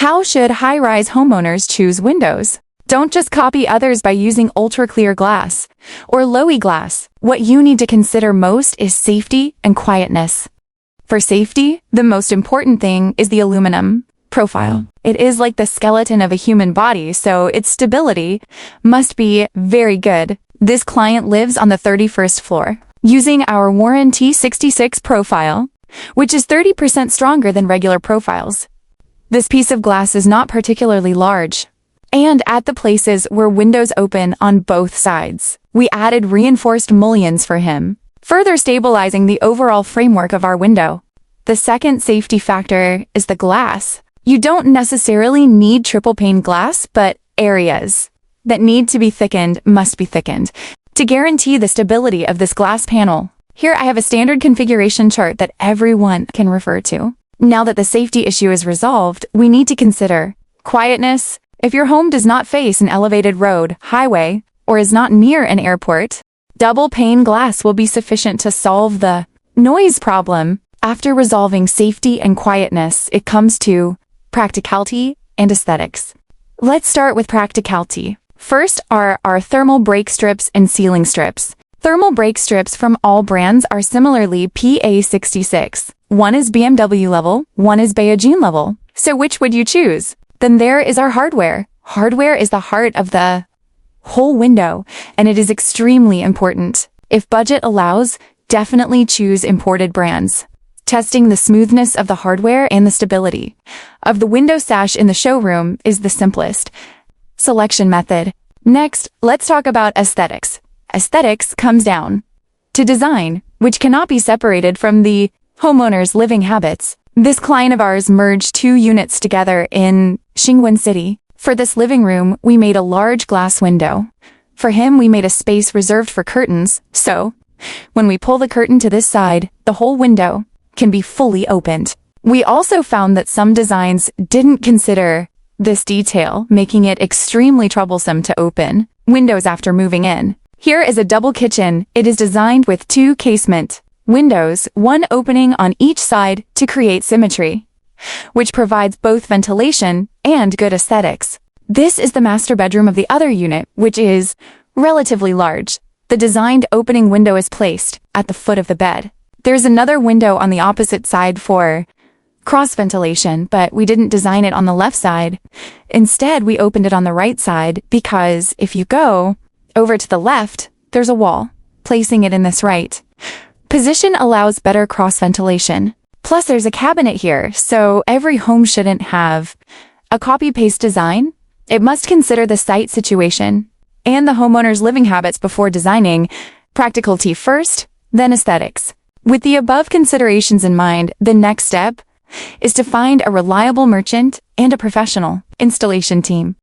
How should high-rise homeowners choose windows? Don't just copy others by using ultra-clear glass or lowy glass. What you need to consider most is safety and quietness. For safety, the most important thing is the aluminum profile. It is like the skeleton of a human body, so its stability must be very good. This client lives on the 31st floor, using our Warren T66 profile, which is 30% stronger than regular profiles. This piece of glass is not particularly large, and at the places where windows open on both sides, we added reinforced mullions for him, further stabilizing the overall framework of our window. The second safety factor is the glass. You don't necessarily need triple pane glass, but areas that need to be thickened must be thickened to guarantee the stability of this glass panel. Here I have a standard configuration chart that everyone can refer to. Now that the safety issue is resolved, we need to consider quietness. If your home does not face an elevated road, highway, or is not near an airport, double pane glass will be sufficient to solve the noise problem. After resolving safety and quietness, it comes to practicality and aesthetics. Let's start with practicality. First are our thermal break strips and ceiling strips. Thermal break strips from all brands are similarly PA66. One is BMW level, one is Beijing level. So which would you choose? Then there is our hardware. Hardware is the heart of the whole window, and it is extremely important. If budget allows, definitely choose imported brands. Testing the smoothness of the hardware and the stability of the window sash in the showroom is the simplest selection method. Next, let's talk about aesthetics. Aesthetics comes down to design, which cannot be separated from the homeowner's living habits. This client of ours merged two units together in Xingwen City. For this living room, we made a large glass window. For him, we made a space reserved for curtains, so when we pull the curtain to this side, the whole window can be fully opened. We also found that some designs didn't consider this detail, making it extremely troublesome to open windows after moving in. Here is a double kitchen. It is designed with two casement windows, one opening on each side to create symmetry, which provides both ventilation and good aesthetics. This is the master bedroom of the other unit, which is relatively large. The designed opening window is placed at the foot of the bed. There's another window on the opposite side for cross ventilation, but we didn't design it on the left side. Instead, we opened it on the right side because if you go over to the left, there's a wall. Placing it in this right position allows better cross ventilation. Plus, there's a cabinet here, so every home shouldn't have a copy-paste design. It must consider the site situation and the homeowner's living habits before designing. Practicality first, then aesthetics. With the above considerations in mind, the next step is to find a reliable merchant and a professional installation team.